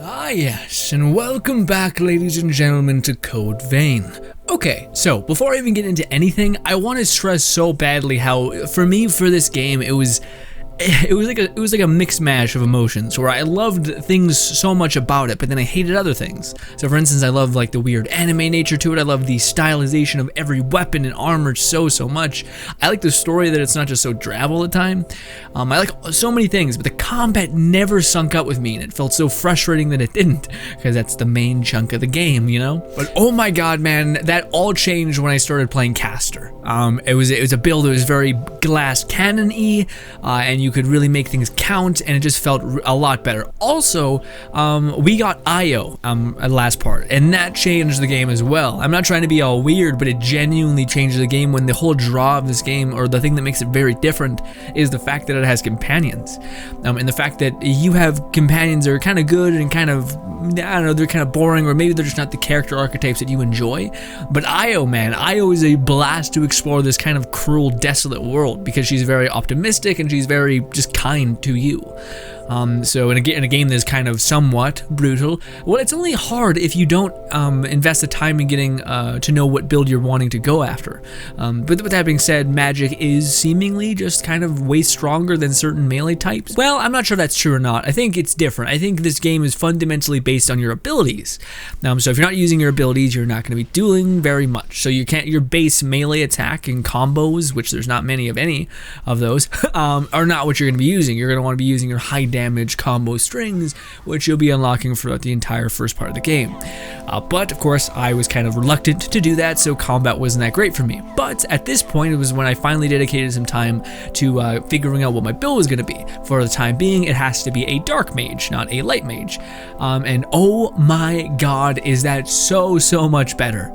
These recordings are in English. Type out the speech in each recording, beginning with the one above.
Ah yes, and welcome back ladies and gentlemen to Code Vein. Okay, so before I even get into anything, I want to stress so badly how, for me, for this game, it was like a mixed mash of emotions where I loved things so much about it, but then I hated other things. So for instance, I love like the weird anime nature to it. I love the stylization of every weapon and armor so much. I like the story that it's not just so drab all the time. I like so many things, but the combat never sunk up with me, and it felt so frustrating that it didn't, because that's the main chunk of the game, you know? But oh my god, man, that all changed when I started playing Caster. It was a build that was very glass cannon-y, and you could really make things count, and it just felt a lot better. Also, we got IO at last part, and that changed the game as well. I'm not trying to be all weird, but it genuinely changed the game when the whole draw of this game, or the thing that makes it very different, is the fact that it has companions. And the fact that you have companions that are kind of good and kind of, I don't know, they're kind of boring, or maybe they're just not the character archetypes that you enjoy. But IO, man, IO is a blast to explore this kind of cruel, desolate world, because she's very optimistic and she's very just kind to you. So in a game that's kind of somewhat brutal, well, it's only hard if you don't invest the time in getting to know what build you're wanting to go after. But with that being said, magic is seemingly just kind of way stronger than certain melee types. Well, I'm not sure that's true or not. I think it's different. I think this game is fundamentally based on your abilities. So if you're not using your abilities, you're not going to be doing very much. So your base melee attack and combos, which there's not many of any of those, are not what you're going to be using. You're going to want to be using your high damage combo strings, which you'll be unlocking throughout the entire first part of the game. But of course, I was kind of reluctant to do that, so combat wasn't that great for me. But at this point, it was when I finally dedicated some time to figuring out what my build was going to be. For the time being, it has to be a dark mage, not a light mage. And oh my god, is that so much better.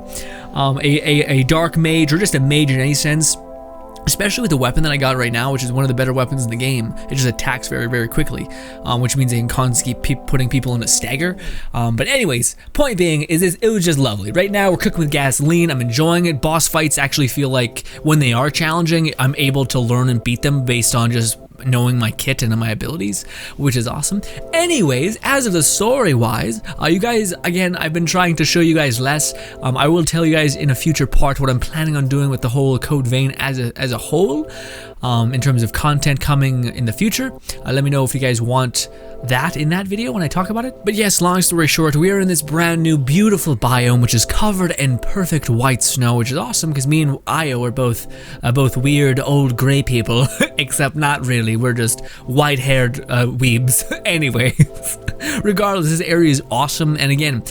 A dark mage, or just a mage in any sense, especially with the weapon that I got right now, which is one of the better weapons in the game. It just attacks very quickly, which means it can constantly keep putting people in a stagger. But anyways, point being is it was just lovely. Right now we're cooking with gasoline. I'm enjoying it. Boss fights actually feel like, when they are challenging, I'm able to learn and beat them based on just knowing my kit and my abilities, which is awesome. Anyways, as of the story wise, you guys, again, I've been trying to show you guys less. I will tell you guys in a future part what I'm planning on doing with the whole Code Vein as a whole, in terms of content coming in the future. Let me know if you guys want that in that video when I talk about it. But yes, long story short, we are in this brand new beautiful biome which is covered in perfect white snow, which is awesome because me and Io are both weird old gray people, except not really. We're just white-haired weebs. Anyways, regardless, this area is awesome. And again,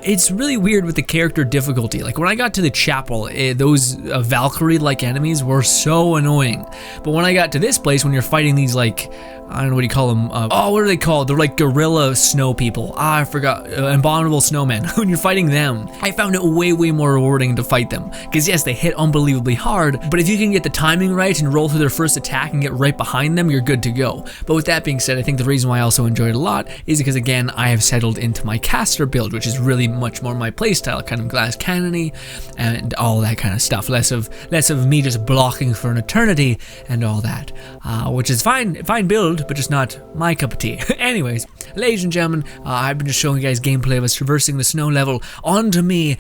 it's really weird with the character difficulty. Like when I got to the chapel, those Valkyrie-like enemies were so annoying. But when I got to this place, when you're fighting these, like, I don't know what you call them. What are they called? They're like gorilla snow people. I forgot. Abominable snowmen. When you're fighting them, I found it way more rewarding to fight them. Because yes, they hit unbelievably hard, but if you can get the timing right and roll through their first attack and get right behind them, you're good to go. But with that being said, I think the reason why I also enjoyed it a lot is because, again, I have settled into my caster build, which is really much more my playstyle, kind of glass cannon-y and all that kind of stuff. Less of me just blocking for an eternity and all that, which is fine build, but just not my cup of tea. Anyways, ladies and gentlemen, I've been just showing you guys gameplay of us traversing the snow level onto me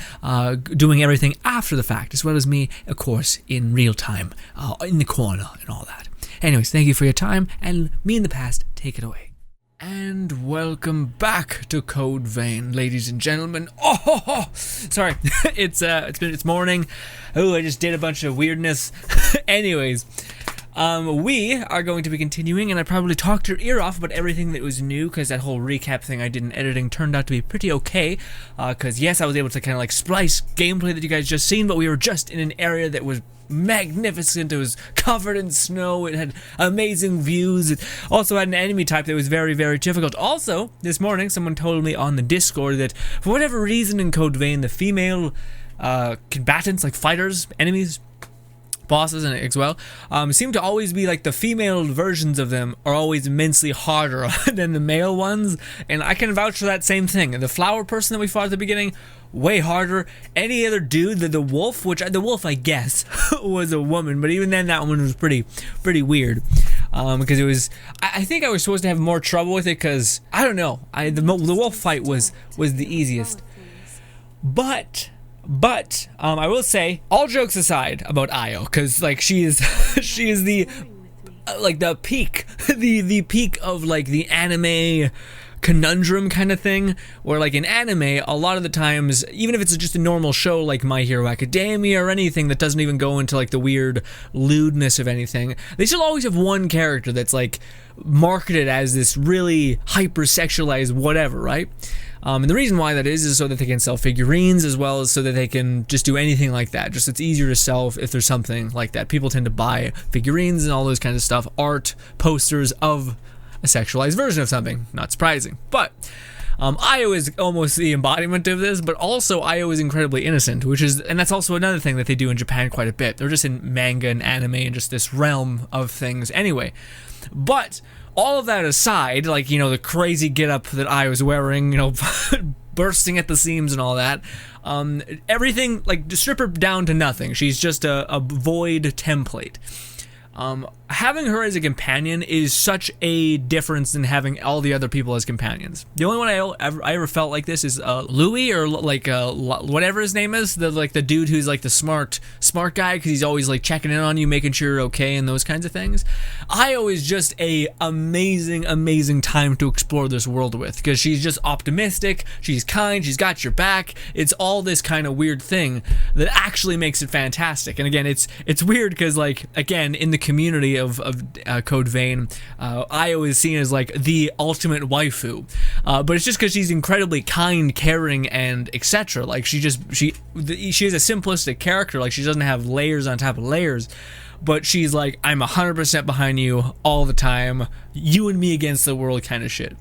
doing everything after the fact, as well as me, of course, in real time, in the corner and all that. Anyways, thank you for your time, and me in the past, take it away. And welcome back to Code Vein, ladies and gentlemen. Sorry, it's morning. Oh, I just did a bunch of weirdness. Anyways, we are going to be continuing, and I probably talked your ear off about everything that was new, because that whole recap thing I did in editing turned out to be pretty okay, because yes, I was able to kind of like splice gameplay that you guys just seen, but we were just in an area that was magnificent. It was covered in snow. It had amazing views. It also had an enemy type that was very difficult. Also, this morning, someone told me on the Discord that for whatever reason in Code Vein, the female combatants, like fighters, enemies, bosses and as well, seem to always be like the female versions of them are always immensely harder than the male ones, and I can vouch for that same thing. And the flower person that we fought at the beginning, way harder. Any other dude, the wolf, which the wolf I guess was a woman, but even then that one was pretty weird. because it was, I think I was supposed to have more trouble with it because, I don't know, the wolf fight was the easiest. But I will say, all jokes aside about Io, because like she is the like the peak the peak of like the anime conundrum kind of thing, where like in anime a lot of the times, even if it's just a normal show like My Hero Academia or anything that doesn't even go into like the weird lewdness of anything, they still always have one character that's like marketed as this really hypersexualized whatever, right? And the reason why that is so that they can sell figurines, as well as so that they can just do anything like that. Just it's easier to sell if there's something like that. People tend to buy figurines and all those kinds of stuff, art, posters of a sexualized version of something. Not surprising. But Io is almost the embodiment of this, but also Io is incredibly innocent, and that's also another thing that they do in Japan quite a bit. They're just in manga and anime and just this realm of things anyway. But all of that aside, like, you know, the crazy getup that I was wearing, you know, bursting at the seams and all that, everything, like, just strip her down to nothing. She's just a void template. Having her as a companion is such a difference than having all the other people as companions. The only one I ever felt like this is Louis, or like whatever his name is, the dude who's like the smart guy, because he's always like checking in on you, making sure you're okay and those kinds of things. Io is just a amazing time to explore this world with, because she's just optimistic, she's kind, she's got your back. It's all this kind of weird thing that actually makes it fantastic. And again, it's weird because, like, again, in the community of Code Vein, Io is seen as like the ultimate waifu, but it's just because she's incredibly kind, caring, and etc. Like she is a simplistic character. Like she doesn't have layers on top of layers, but she's like, I'm 100% behind you all the time, you and me against the world kind of shit.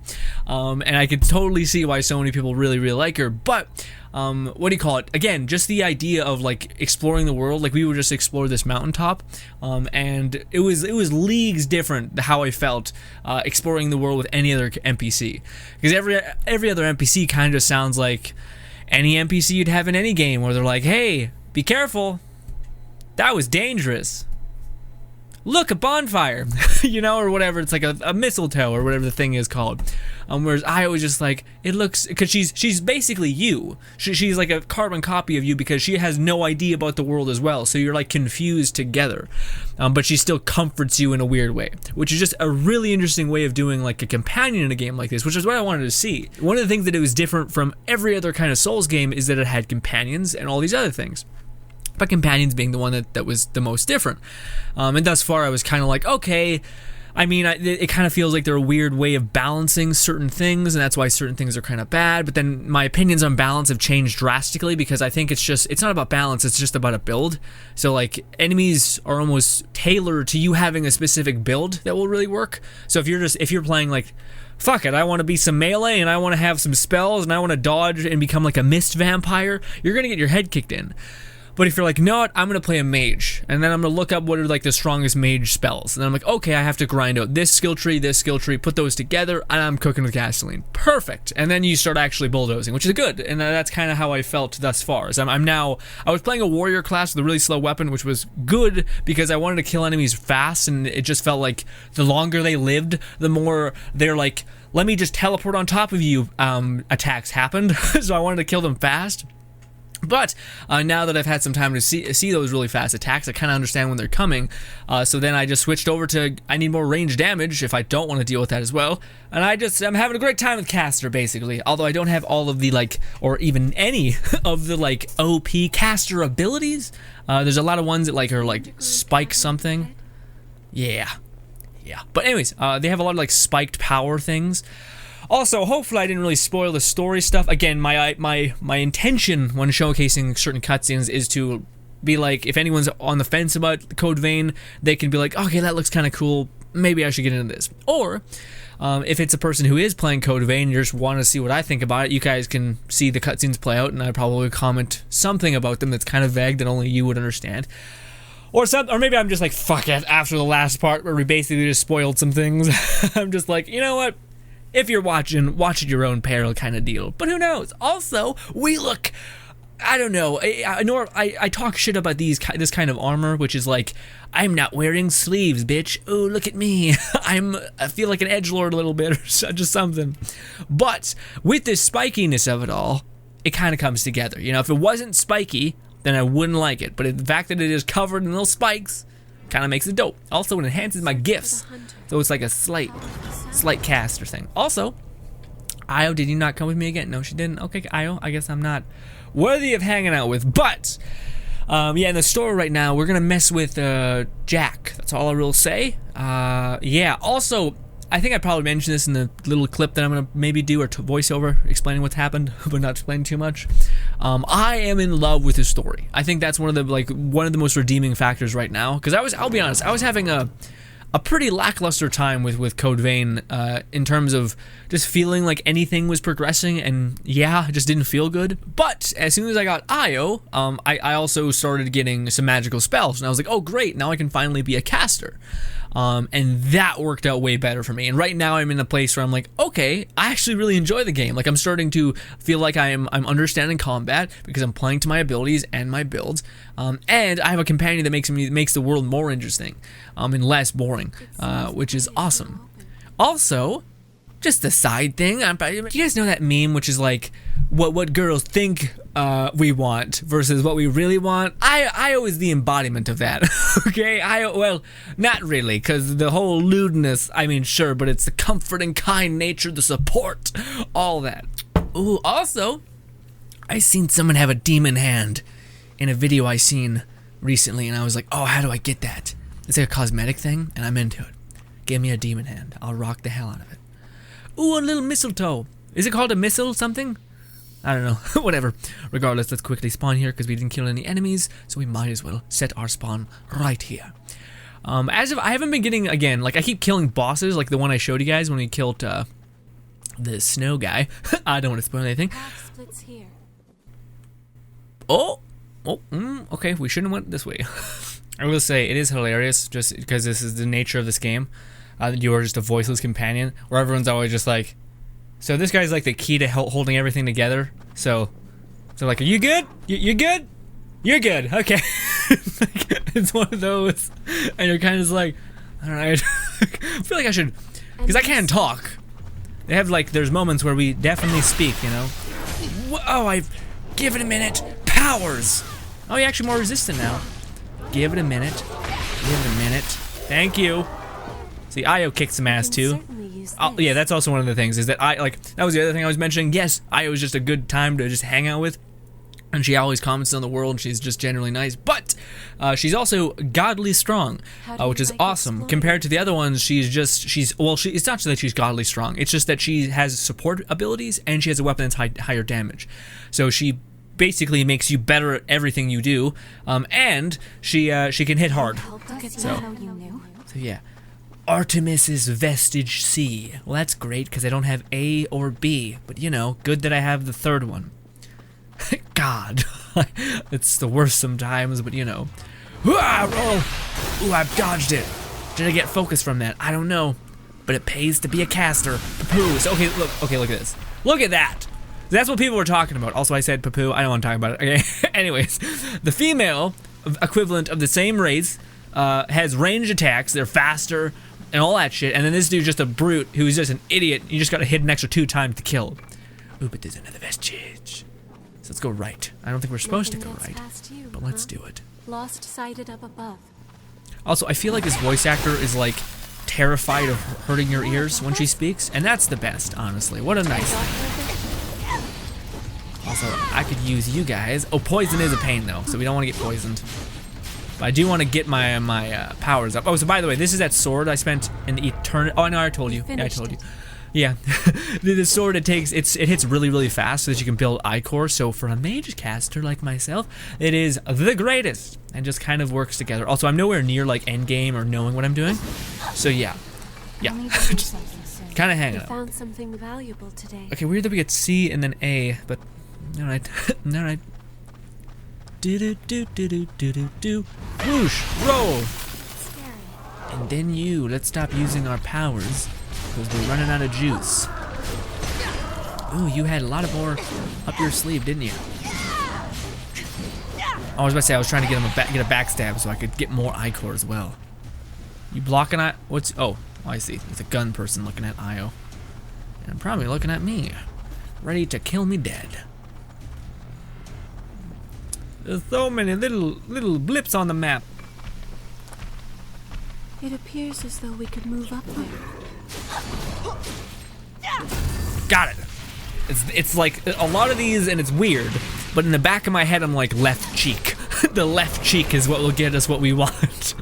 And I could totally see why so many people really like her. But what do you call it? Again, just the idea of like exploring the world. Like we would just explore this mountaintop, and it was leagues different how I felt exploring the world with any other NPC. Because every other NPC kind of sounds like any NPC you'd have in any game, where they're like, hey, be careful, that was dangerous. Look, a bonfire, you know, or whatever. It's like a mistletoe or whatever the thing is called. Whereas I was just like, it looks, because she's basically you. She's like a carbon copy of you, because she has no idea about the world as well. So you're like confused together, but she still comforts you in a weird way, which is just a really interesting way of doing like a companion in a game like this, which is what I wanted to see. One of the things that it was different from every other kind of Souls game is that it had companions and all these other things. But companions being the one that was the most different. And thus far I was kind of like, okay, I mean, it kind of feels like they're a weird way of balancing certain things, and that's why certain things are kind of bad. But then my opinions on balance have changed drastically, because I think it's not about balance, it's just about a build. So like enemies are almost tailored to you having a specific build that will really work. So if you're playing like, fuck it, I want to be some melee and I want to have some spells and I want to dodge and become like a mist vampire, you're going to get your head kicked in. But if you're like, no, I'm going to play a mage, and then I'm going to look up what are like the strongest mage spells, and then I'm like, okay, I have to grind out this skill tree, put those together, and I'm cooking with gasoline. Perfect. And then you start actually bulldozing, which is good, and that's kind of how I felt thus far. So I was playing a warrior class with a really slow weapon, which was good because I wanted to kill enemies fast, and it just felt like the longer they lived, the more they're like, let me just teleport on top of you attacks happened. So I wanted to kill them fast. But now that I've had some time to see those really fast attacks, I kind of understand when they're coming. So then I just switched over to, I need more range damage if I don't want to deal with that as well. And I'm having a great time with caster, basically. Although I don't have all of the, like, or even any of the, like, OP caster abilities. There's a lot of ones that, like, are, like, spike something. Yeah. But anyways, they have a lot of, like, spiked power things. Also, hopefully I didn't really spoil the story stuff. Again, my intention when showcasing certain cutscenes is to be like, if anyone's on the fence about Code Vein, they can be like, okay, that looks kind of cool, maybe I should get into this. Or, if it's a person who is playing Code Vein and you just want to see what I think about it, you guys can see the cutscenes play out, and I probably comment something about them that's kind of vague that only you would understand. Or maybe I'm just like, fuck it, after the last part where we basically just spoiled some things, I'm just like, you know what? If you're watching, watch at your own peril kind of deal. But who knows? Also, we look I don't know. I talk shit about this kind of armor, which is like, I'm not wearing sleeves, bitch. Oh, look at me. I feel like an edgelord a little bit, or just something. But with the spikiness of it all, it kind of comes together. You know, if it wasn't spiky, then I wouldn't like it. But the fact that it is covered in little spikes kind of makes it dope. Also, it enhances my gifts, so it's like a slight caster thing. Also, Io, did you not come with me again? No, she didn't. Okay, Io, I guess I'm not worthy of hanging out with. But yeah, in the store right now, we're gonna mess with Jack. That's all I will say. Yeah. Also, I think I probably mentioned this in the little clip that I'm gonna maybe do, or voiceover explaining what's happened, but not explaining too much. I am in love with his story. I think that's one of the most redeeming factors right now. Because I'll be honest, I was having a pretty lackluster time with Code Vein in terms of just feeling like anything was progressing, and yeah, it just didn't feel good. But as soon as I got Io, I also started getting some magical spells, and I was like, oh great, now I can finally be a caster. And that worked out way better for me. And right now I'm in a place where I'm like, okay, I actually really enjoy the game. Like, I'm starting to feel like I'm understanding combat because I'm playing to my abilities and my builds. And I have a companion that makes the world more interesting, and less boring, which is awesome. Also, just a side thing, do you guys know that meme which is like, what girls think we want versus what we really want? I always the embodiment of that. Okay, well, not really, because the whole lewdness, I mean, sure, but it's the comforting, kind nature, the support, all that. Ooh, also, I seen someone have a demon hand in a video I seen recently, and I was like, oh, how do I get that? It's like a cosmetic thing, and I'm into it. Give me a demon hand. I'll rock the hell out of it. Ooh, a little mistletoe. Is it called a missile something? I don't know. Whatever. Regardless, let's quickly spawn here because we didn't kill any enemies, so we might as well set our spawn right here. As of I haven't been getting, again, like I keep killing bosses, like the one I showed you guys when we killed the snow guy. I don't want to spoil anything. Okay, we shouldn't have went this way. I will say it is hilarious just because this is the nature of this game. You are just a voiceless companion where everyone's always just like, so this guy's like the key to holding everything together. So like, are you good? You good? You're good. Okay. It's one of those, and you're kind of just like, all right. I feel like I should, because I can't talk. They have like, there's moments where we definitely speak, you know. Oh, I've given it a minute. Powers. Oh, you're actually more resistant now. Give it a minute. Give it a minute. Thank you. See, Io kicks some ass too. Oh, yeah, that's also one of the things, is that that was the other thing I was mentioning. Yes, Io is just a good time to just hang out with, and she always comments on the world, and she's just generally nice, but she's also godly strong, which is awesome. Compared to the other ones, it's not that she's godly strong, it's just that she has support abilities, and she has a weapon that's higher damage. So she basically makes you better at everything you do, and she can hit hard. So yeah. Artemis's Vestige C. Well, that's great because I don't have A or B, but you know, good that I have the third one. God, it's the worst sometimes, but you know. Roll! Ooh, I've dodged it. Did I get focus from that? I don't know, but it pays to be a caster. Poo-poo. So, okay, look at this. Look at that. That's what people were talking about. Also, I said poo-poo. I don't want to talk about it. Okay. Anyways, the female equivalent of the same race has ranged attacks. They're faster and all that shit. And then this dude's just a brute who's just an idiot. You just got to hit an extra 2 times to kill him. Ooh, but there's another vestige. So let's go right. I don't think we're supposed to go right, but let's do it. Lost sighted up above. Also, I feel like this voice actor is like terrified of hurting your ears when she speaks, and that's the best, honestly. What a nice thing. Also, I could use you guys. Oh, poison is a pain though, so we don't want to get poisoned. But I do want to get my powers up. Oh, so by the way, this is that sword I spent in eternity. Oh, no, I told you. Yeah, I told you. Yeah, the sword it hits really, really fast so that you can build Ichor. So for a mage caster like myself, it is the greatest and just kind of works together. Also, I'm nowhere near like end game or knowing what I'm doing. So yeah, kind of hanging out. Found something valuable today. Okay, weird that we get C and then A, but all right, all right. Do. Whoosh, roll. Scary. And then let's stop using our powers because we're running out of juice. Ooh, you had a lot more up your sleeve, didn't you? I was about to say I was trying to get him get a backstab so I could get more Ichor as well. You blocking at what's? Oh, I see. It's a gun person looking at Io, and probably looking at me, ready to kill me dead. There's so many little blips on the map. It appears as though we could move up there. Got it. It's like a lot of these, and it's weird. But in the back of my head, I'm like left cheek. The left cheek is what will get us what we want.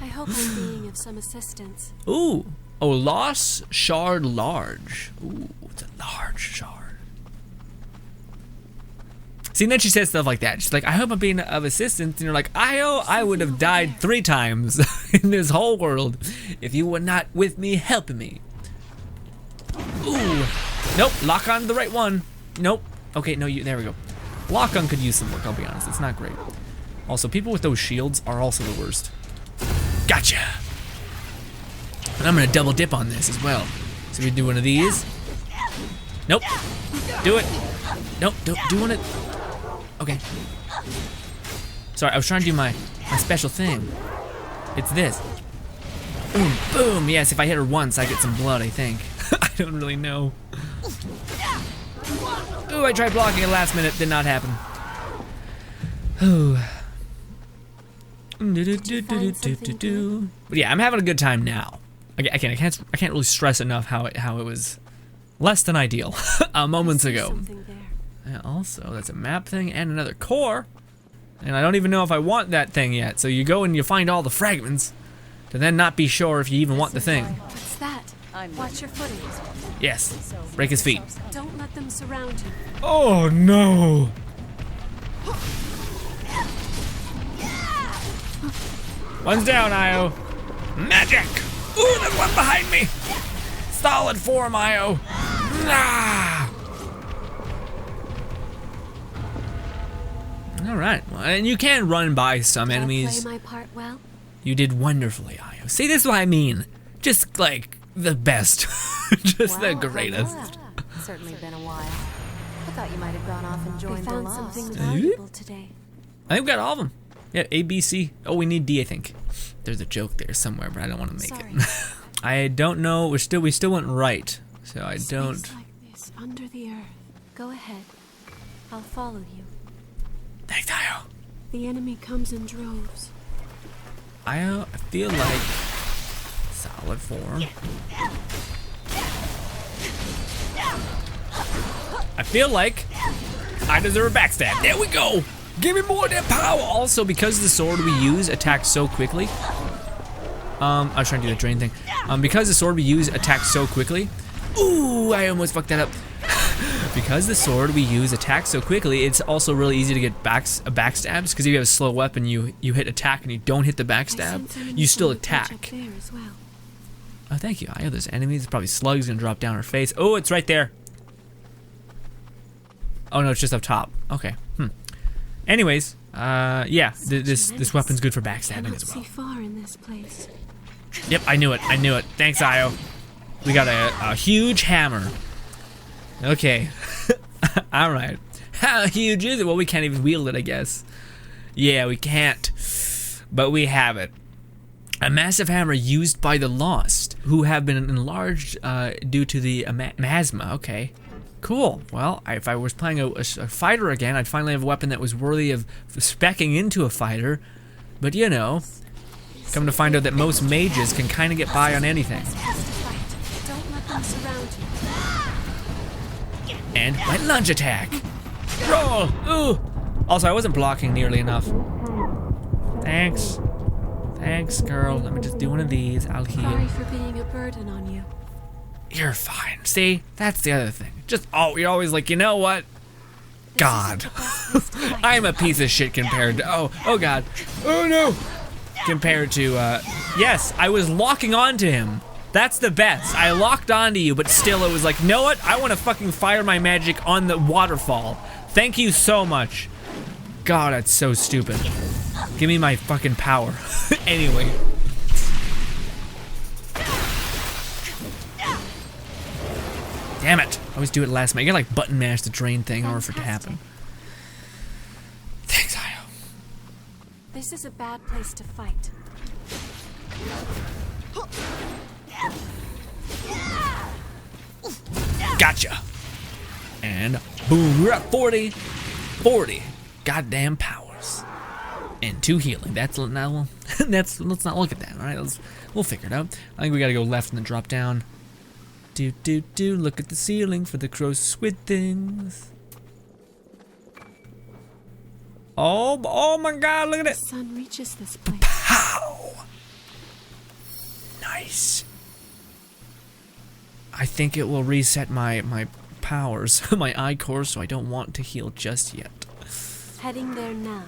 I hope I'm being of some assistance. Ooh. Oh, loss shard large. Ooh, it's a large shard. See, and then she says stuff like that. She's like, I hope I'm being of assistance. And you're like, I would have died 3 times in this whole world if you were not with me helping me. Ooh. Nope, lock on the right one. Nope. Okay, no, there we go. Lock on could use some work, I'll be honest. It's not great. Also, people with those shields are also the worst. Gotcha. And I'm gonna double dip on this as well. So we do one of these. Nope. Do it. Nope, don't do one of. Okay. Sorry, I was trying to do my special thing. It's this. Boom, boom. Yes, if I hit her once, I get some blood, I think. I don't really know. Ooh, I tried blocking it last minute. Did not happen. Ooh. But yeah, I'm having a good time now. I can't really stress enough how it was less than ideal moments ago. And also, that's a map thing and another core. And I don't even know if I want that thing yet. So you go and you find all the fragments to then not be sure if you even want the thing. What's that? Watch your footing. Yes. Break his feet. Don't let them surround you. Oh no. One's down, Io. Magic! Ooh, there's one behind me! Solid form, Io. Nah. Alright, well, and you can run by some enemies. Did I play my part well? You did wonderfully, Io. See, this is what I mean. Just like the best. Just the greatest. Certainly been a while. I thought you might have gone off and joined We the found lost. something valuable today. I think we got all of them. Yeah, A, B, C. Oh, we need D, I think. There's a joke there somewhere, but I don't want to make it. I don't know. We still went right, so I don't. Space like this under the earth. Go ahead. I'll follow you. Thanks, Io. The enemy comes in droves. Io, I feel like solid form. I feel like I deserve a backstab. There we go. Give me more of that power. Also, because the sword we use attacks so quickly. I was trying to do the drain thing. Because the sword we use attacks so quickly. Ooh, I almost fucked that up. Because the sword we use attacks so quickly, it's also really easy to get backstabs. Because if you have a slow weapon, you hit attack and you don't hit the backstab, you still attack. There as well. Oh, thank you. I have those enemies. Probably slugs gonna drop down her face. Oh, it's right there. Oh no, it's just up top. Okay. Anyways, yeah, this weapon's good for backstabbing as well. See far in this place. Yep, I knew it. I knew it. Thanks, Io. We got a huge hammer. Okay. All right. How huge is it? Well, we can't even wield it, I guess. Yeah, we can't. But we have it. A massive hammer used by the lost, who have been enlarged due to the miasma. Okay. Cool. Well, if I was playing a fighter again, I'd finally have a weapon that was worthy of speccing into a fighter. But you know, come to find out that most mages can kind of get by on anything. Don't let them surround you. And my lunge attack. Roll. Ooh. Also, I wasn't blocking nearly enough. Thanks. Thanks, girl. Let me just do one of these. I'll heal. Sorry for being a burden on you. You're fine. See, that's the other thing. Just you're always like, you know what? God, I'm a piece of shit compared to. Oh God. Oh no. Compared to yes, I was locking onto him. That's the best. I locked onto you, but still, it was like, know what? I want to fucking fire my magic on the waterfall. Thank you so much. God, that's so stupid. Give me my fucking power. Anyway. Damn it. I always do it last minute. You gotta like button mash the drain thing in order for it to happen. Thanks, Io. This is a bad place to fight. Gotcha. And boom, we're at 40. 40 goddamn powers. And 2 healing. Let's not look at that. All right, we'll figure it out. I think we gotta go left and then drop down. Look at the ceiling for the crow squid things. Oh my God, look at it. The sun reaches this place. Pow! Nice. I think it will reset my powers, my ichor, so I don't want to heal just yet. Heading there now.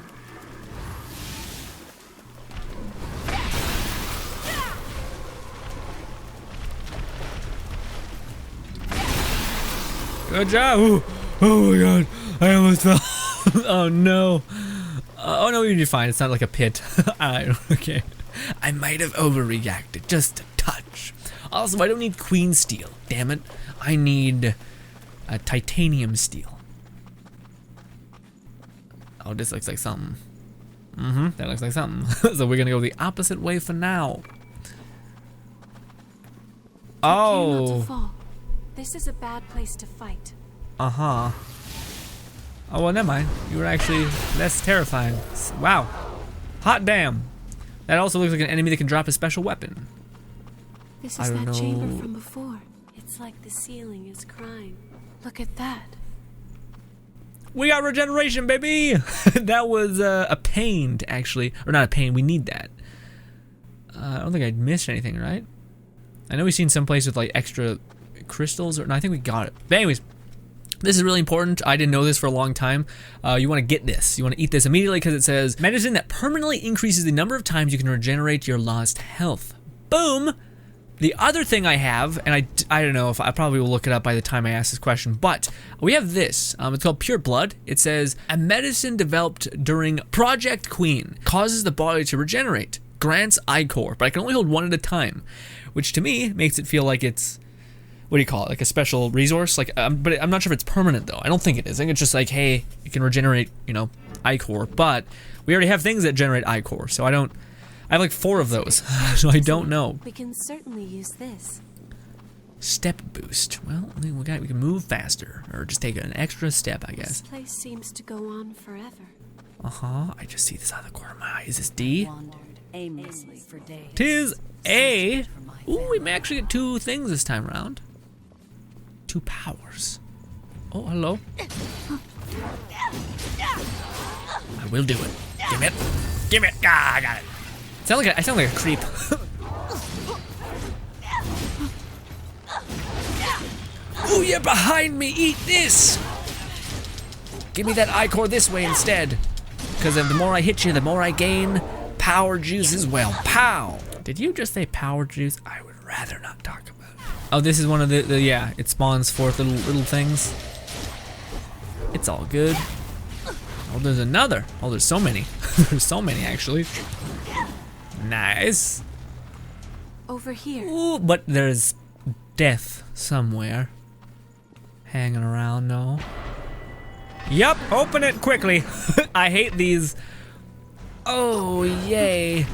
Good job. Ooh. Oh my God, I almost fell. Oh no. Oh no, you're fine. It's not like a pit. Okay. I might have overreacted just a touch. Also, I don't need queen steel. Damn it. I need a titanium steel. Oh, this looks like something. That looks like something. So we're gonna go the opposite way for now. Not to Oh. fall. This is a bad place to fight. Uh-huh. Oh, well, never mind. You were actually less terrifying. Wow. Hot damn. That also looks like an enemy that can drop a special weapon. This I is don't that chamber know. from before. It's like the ceiling is crying. Look at that. We got regeneration, baby! That was a pain, actually. Or not a pain, we need that. I don't think I missed anything, right? I know we've seen some place with like extra crystals, or no, I think we got it. But anyways, this is really important. I didn't know this for a long time. You want to get this. You want to eat this immediately because it says medicine that permanently increases the number of times you can regenerate your lost health. Boom! The other thing I have, and I don't know if I probably will look it up by the time I ask this question, but we have this. It's called Pure Blood. It says a medicine developed during Project Queen causes the body to regenerate, grants ichor, but I can only hold 1 at a time, which to me makes it feel like it's, what do you call it, like a special resource? Like, but I'm not sure if it's permanent though. I don't think it is. I think it's just like, hey, you can regenerate, you know, ichor, but we already have things that generate ichor, so I have like 4 of those, so I don't know. We can certainly use this. Step boost. Well, I mean, we can move faster, or just take an extra step, I This guess. place seems to go on forever. I just see this out of the corner of my eye. Is this D? Wandered aimlessly for days. Tis A. searching for my Ooh, we may family. actually get 2 things this time around. 2 powers. Oh, hello. I will do it. Give it. Give it. Ah, I got it. I sound like a creep. Ooh, you're behind me. Eat this. Give me that ichor this way instead. Because the more I hit you, the more I gain power juice as well. Pow. Did you just say power juice? I would rather not talk about it. Oh, this is one of the yeah, it spawns forth little things. It's all good. Oh, there's another. Oh, there's so many. There's so many, actually. Nice. Over here. Ooh, but there's death somewhere. Hanging around, no. Yup, open it quickly. I hate these. Oh, yay.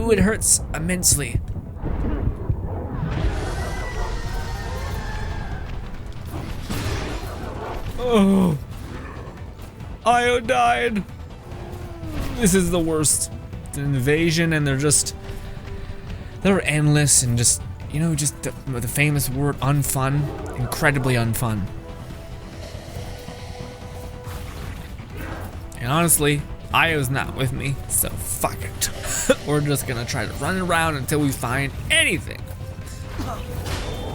Ooh, it hurts immensely. Oh. Io died. This is the worst. It's an invasion, and they're endless and just, you know, just the famous word unfun. Incredibly unfun. And honestly, Io's not with me, so fuck it. We're just gonna try to run around until we find anything.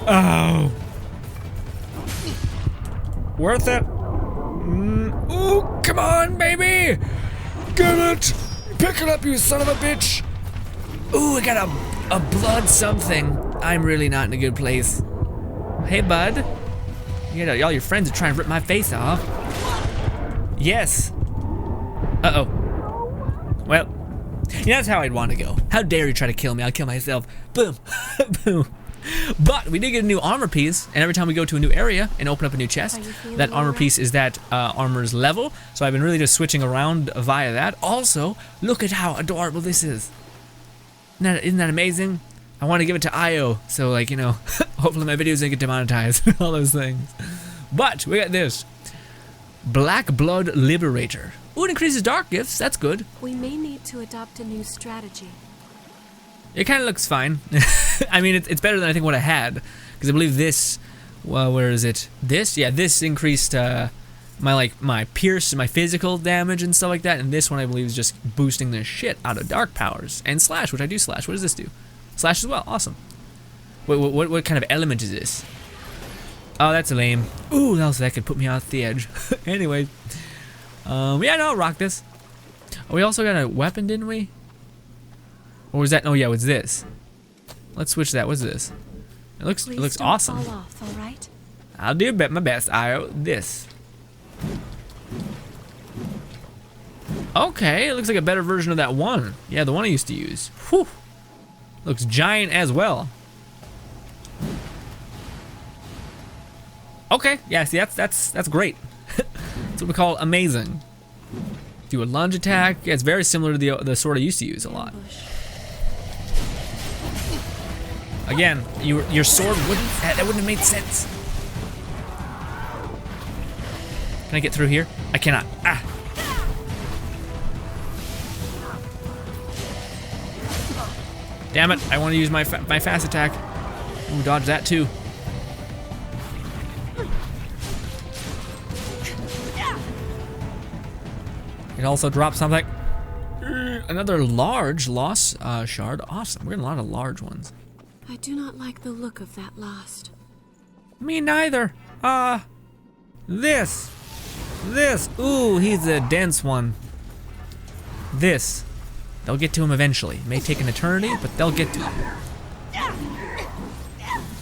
Oh. Worth it. Ooh, come on, baby! Get it! Pick it up, you son of a bitch! Ooh, I got a blood something. I'm really not in a good place. Hey, bud. You know, all your friends are trying to rip my face off. Yes. Uh-oh. Well, yeah, that's how I'd want to go. How dare you try to kill me? I'll kill myself. Boom. Boom. But we did get a new armor piece, and every time we go to a new area and open up a new chest, that armor piece is that armor's level. So I've been really just switching around via that. Also, look at how adorable this is. Isn't that amazing? I want to give it to Io, so like, you know, hopefully my videos don't get demonetized, all those things. But we got this. Black Blood Liberator. Ooh, it increases dark gifts, that's good. We may need to adopt a new strategy. It kind of looks fine. I mean, it's better than I think what I had, because I believe this, well, where is it? This? Yeah, this increased my pierce and my physical damage and stuff like that, and this one I believe is just boosting the shit out of dark powers. And slash, which I do slash. What does this do? Slash as well, awesome. What kind of element is this? Oh, that's lame. Ooh, that could put me off the edge. Anyway, yeah, no, I'll rock this. Oh, we also got a weapon, didn't we? Or was that? Oh yeah, what's this? Let's switch that. What's this? It looks awesome. Fall off, all right? I'll do my best. This. Okay, it looks like a better version of that one. Yeah, the one I used to use. Whew. Looks giant as well. Okay, yeah, see, that's great. That's what we call amazing. Do a lunge attack. Yeah, it's very similar to the sword I used to use a lot. Again, your sword wouldn't have made sense. Can I get through here? I cannot. Ah. Damn it! I want to use my fast attack. Ooh, dodge that too. It also dropped something. Another large loss shard. Awesome. We're getting a lot of large ones. I do not like the look of that lost. Me neither. This. Ooh, he's a dense one. This. They'll get to him eventually. It may take an eternity, but they'll get to him.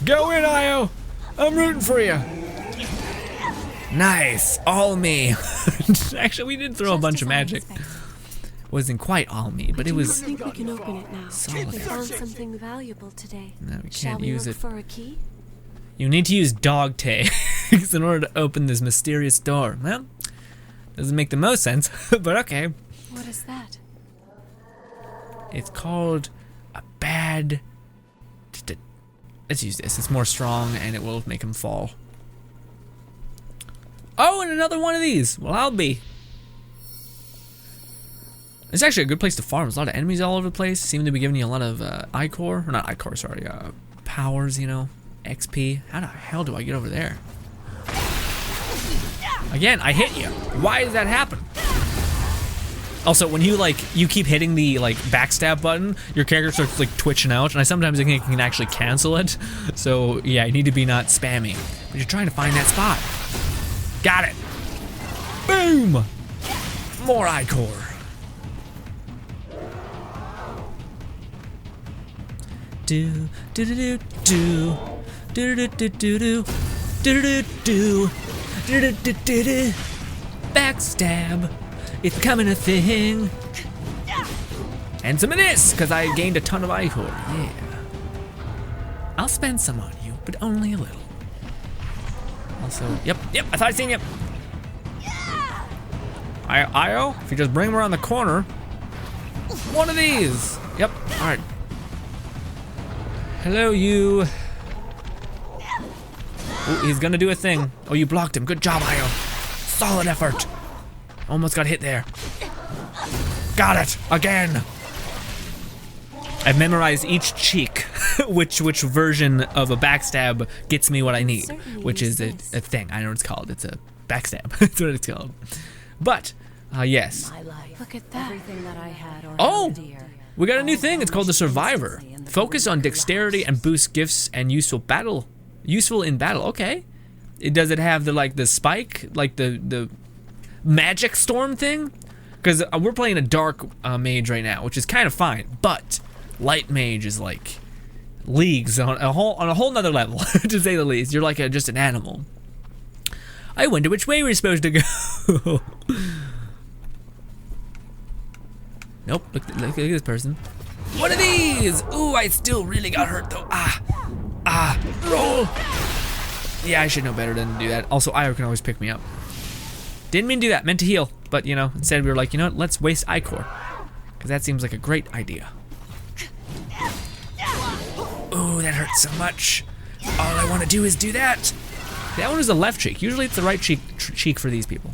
Go in, Io. I'm rooting for you. Nice. All me. Actually, we did throw a bunch of magic. Wasn't quite all me, but it was. I think we can open it now. Solid. We found something valuable today. No, we Shall can't we use look it. for a key? You need to use dog tags in order to open this mysterious door. Well, doesn't make the most sense, but okay. What is that? It's called a bad. Let's use this. It's more strong and it will make him fall. Oh, and another one of these. Well, I'll be. It's actually a good place to farm. There's a lot of enemies all over the place. Seem to be giving you a lot of Ichor, or not Ichor, sorry, powers, you know, XP. How the hell do I get over there? Again, I hit you. Why does that happen? Also, when you keep hitting the backstab button, your character starts twitching out, and I sometimes think it can actually cancel it. So yeah, you need to be not spammy. But you're trying to find that spot. Got it. Boom. More Ichor. Do do do do do do do do do do do do do do. Backstab. It's becoming a thing. And some of this, because I gained a ton of Ichor. Yeah. I'll spend some on you, but only a little. Also, yep, I thought I seen you. Io, if you just bring him around the corner. One of these. Yep, alright. Hello, you. Ooh, he's gonna do a thing. Oh, you blocked him. Good job, Io. Solid effort. Almost got hit there. Got it again. I've memorized each cheek, which version of a backstab gets me what I need, which is a thing. I know what it's called. It's a backstab. That's what it's called. But yes. Look at that. Oh, we got a new thing. It's called the Survivor. Focus on dexterity and boost gifts and useful in battle. Okay. Does it have the spike, like the magic storm thing? Because we're playing a dark mage right now, which is kind of fine, but light mage is like leagues on a whole nother level, to say the least. You're like just an animal. I wonder which way we're supposed to go. Nope. Look at this person. What are these? Ooh, I still really got hurt though. Ah, roll. Yeah, I should know better than to do that. Also, Io can always pick me up. Didn't mean to do that, meant to heal. But, you know, instead we were like, you know what, let's waste Ichor. Because that seems like a great idea. Ooh, that hurts so much. All I want to do is do that. That one was the left cheek. Usually it's the right cheek for these people.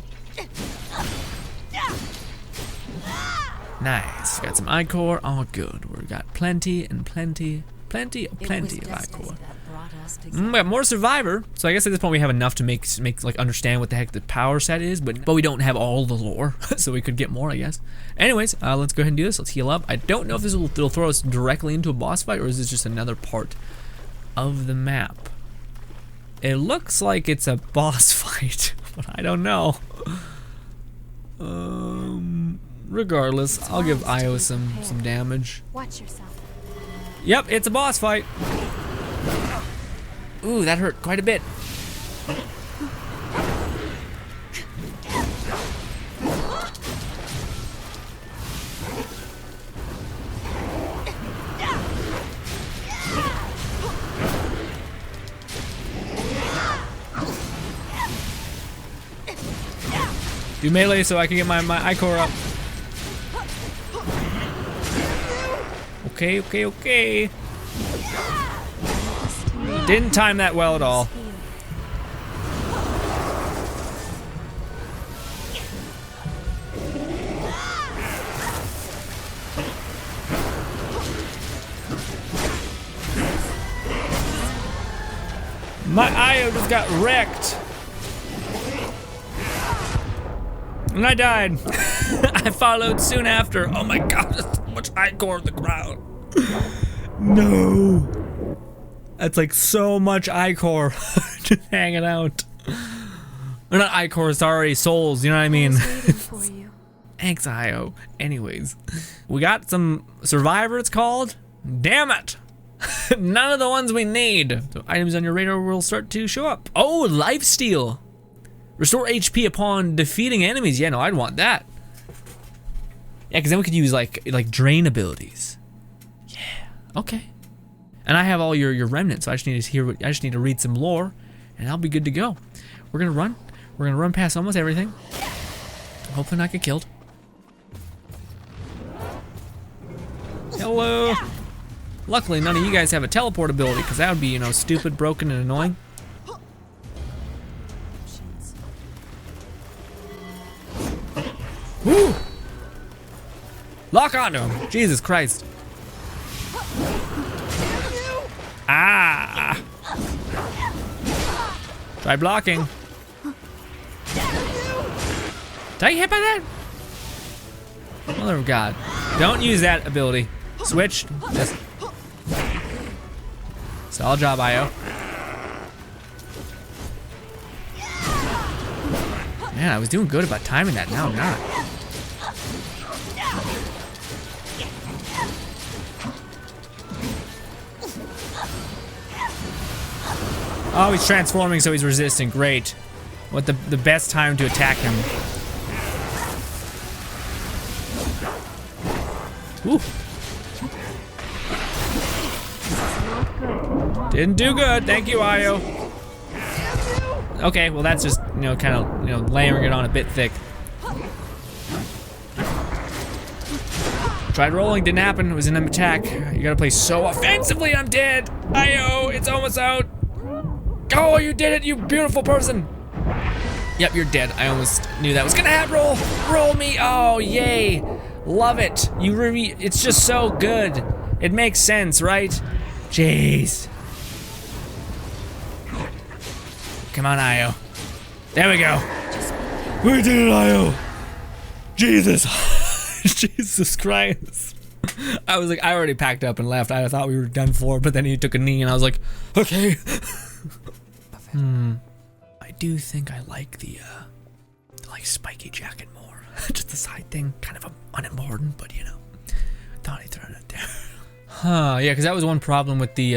Nice. Got some Ichor. All good. We've got plenty of Ichor. We got more Survivor. So I guess at this point we have enough to make like understand what the heck the power set is, but we don't have all the lore, so we could get more, I guess. Anyways, let's go ahead and do this. Let's heal up. I don't know if this will throw us directly into a boss fight, or is this just another part of the map? It looks like it's a boss fight, but I don't know. Regardless, I'll give Io some damage. Watch yourself. Yep, it's a boss fight. Ooh, that hurt quite a bit. Do melee so I can get my Ichor up. Okay. Didn't time that well at all. My Io just got wrecked. And I died. I followed soon after. Oh my god, there's so much Ichor on the ground. No. That's like so much Ichor just hanging out. Or not Ichor, sorry, souls, you know what I mean? For you. Thanks, Io. Anyways, we got some Survivor, it's called. Damn it. None of the ones we need. So items on your radar will start to show up. Oh, lifesteal. Restore HP upon defeating enemies. Yeah, no, I'd want that. Yeah, because then we could use like drain abilities. Yeah, okay. And I have all your remnants, so I just need to read some lore, and I'll be good to go. We're gonna run past almost everything. Hopefully not get killed. Hello. Luckily, none of you guys have a teleport ability, because that would be, you know, stupid, broken, and annoying. Woo! Lock onto him. Jesus Christ. Ah! Try blocking. Did I get hit by that? Mother of God. Don't use that ability. Switch. Yes. Solid job, Io. Man, I was doing good about timing that. Now I'm not. Oh, he's transforming, so he's resistant. Great. What the best time to attack him. Woo. Didn't do good. Thank you, Io. Okay, well that's just, you know, kind of, you know, layering it on a bit thick. Tried rolling, didn't happen. It was an attack. You gotta play so offensively. I'm dead. Io, it's almost out. Oh, you did it, you beautiful person. Yep, you're dead. I almost knew that was gonna happen. Roll me. Oh, yay. Love it. It's just so good. It makes sense, right? Jeez. Come on, Io. There we go. We did it, Io. Jesus. Jesus Christ. I was like, I already packed up and left. I thought we were done for, but then he took a knee and I was like, okay. I do think I like the spiky jacket more. Just the side thing, kind of unimportant, but you know, thought I'd throw it out there. Huh, yeah, because that was one problem with the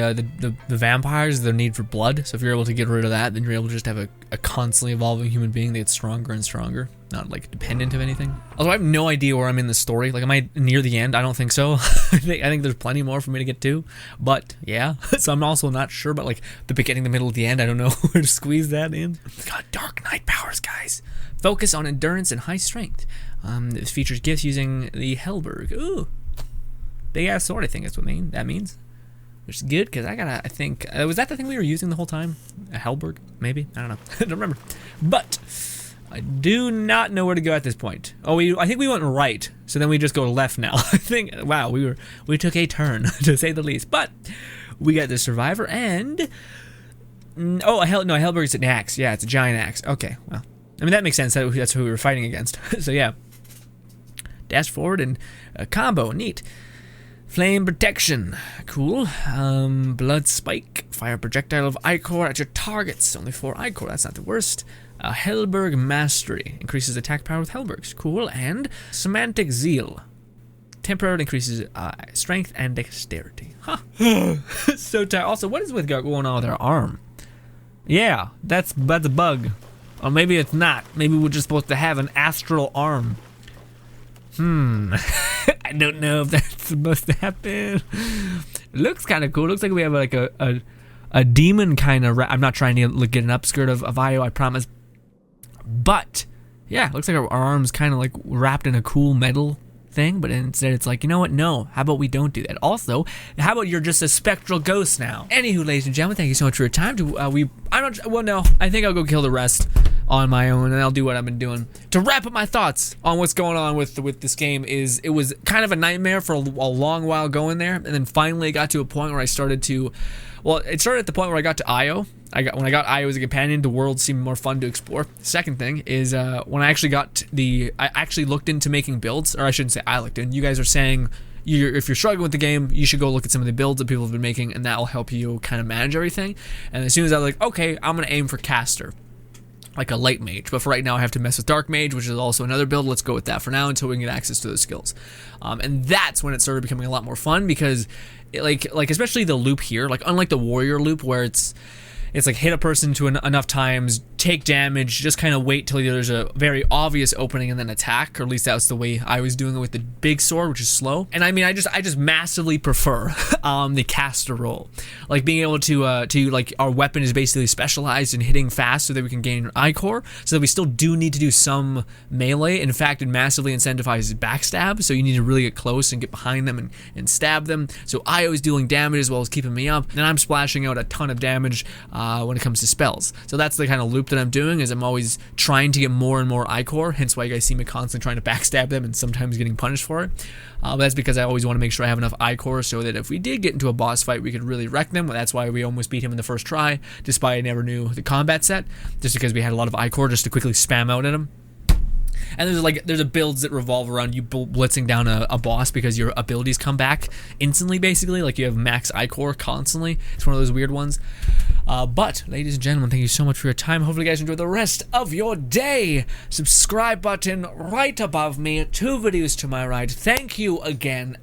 vampires, their need for blood. So if you're able to get rid of that, then you're able to just have a constantly evolving human being that gets stronger and stronger, not like dependent of anything. Although I have no idea where I'm in the story. Like, am I near the end? I don't think so. I think there's plenty more for me to get to, but yeah. So I'm also not sure about like the beginning, the middle, the end. I don't know where to squeeze that in. It's got Dark Knight powers, guys. Focus on endurance and high strength. This features gifts using the Hellberg. Ooh. Big ass sword, I think that's what that means. Which is good, because I think, was that the thing we were using the whole time? A Hellberg, maybe? I don't know. I don't remember. But, I do not know where to go at this point. Oh, I think we went right, so then we just go left now. I think, wow, we took a turn, to say the least. But, we got the Survivor, and, oh, a Hellberg is an axe. Yeah, it's a giant axe. Okay, well, I mean, that makes sense. That's who we were fighting against. So, yeah. Dash forward and combo, neat. Flame protection, cool. Blood spike, fire projectile of Ichor at your targets. Only 4 Ichor, that's not the worst. Hellberg mastery, increases attack power with Hellbergs, cool. And semantic zeal, temporarily increases strength and dexterity. Huh. So tight. Also, what is going on with our arm? Yeah, that's a bug. Or maybe it's not. Maybe we're just supposed to have an astral arm. I don't know if that's supposed to happen. It looks kind of cool. It looks like we have like a demon kind of. I'm not trying to get an upskirt of Io, I promise. But yeah, it looks like our arm's kind of like wrapped in a cool metal thing, but instead it's like, you know what? No, how about we don't do that? Also, how about you're just a spectral ghost now? Anywho, ladies and gentlemen, thank you so much for your time. I think I'll go kill the rest on my own, and I'll do what I've been doing. To wrap up my thoughts on what's going on with this game is, it was kind of a nightmare for a long while going there, and then finally it got to a point where I started to, well, it started at the point where I got to Io. When I got Io as a companion, the world seemed more fun to explore. Second thing is when I actually looked into making builds, or I shouldn't say I looked in. You guys are saying if you're struggling with the game, you should go look at some of the builds that people have been making, and that will help you kind of manage everything. And as soon as I was like, okay, I'm gonna aim for caster, like a light mage, but for right now I have to mess with dark mage, which is also another build. Let's go with that for now until we can get access to those skills. And that's when it started becoming a lot more fun, because like especially the loop here, like unlike the warrior loop where it's like hit a person to enough times, take damage, just kind of wait till there's a very obvious opening and then attack, or at least that's the way I was doing it with the big sword, which is slow. And I mean, I just massively prefer the caster role, like being able to like our weapon is basically specialized in hitting fast so that we can gain Ichor, so that we still do need to do some melee. In fact, it massively incentivizes backstab, so you need to really get close and get behind them and stab them. So Io is dealing damage as well as keeping me up, and I'm splashing out a ton of damage when it comes to spells. So that's the kind of loop that I'm doing, is I'm always trying to get more and more Ichor, hence why you guys see me constantly trying to backstab them and sometimes getting punished for it. But that's because I always want to make sure I have enough Ichor so that if we did get into a boss fight, we could really wreck them. That's why we almost beat him in the first try, despite I never knew the combat set, just because we had a lot of Ichor just to quickly spam out at him. And there's a builds that revolve around you blitzing down a boss because your abilities come back instantly, basically. Like you have max Ichor constantly. It's one of those weird ones. But, ladies and gentlemen, thank you so much for your time. Hopefully you guys enjoy the rest of your day. Subscribe button right above me. 2 videos to my right. Thank you again.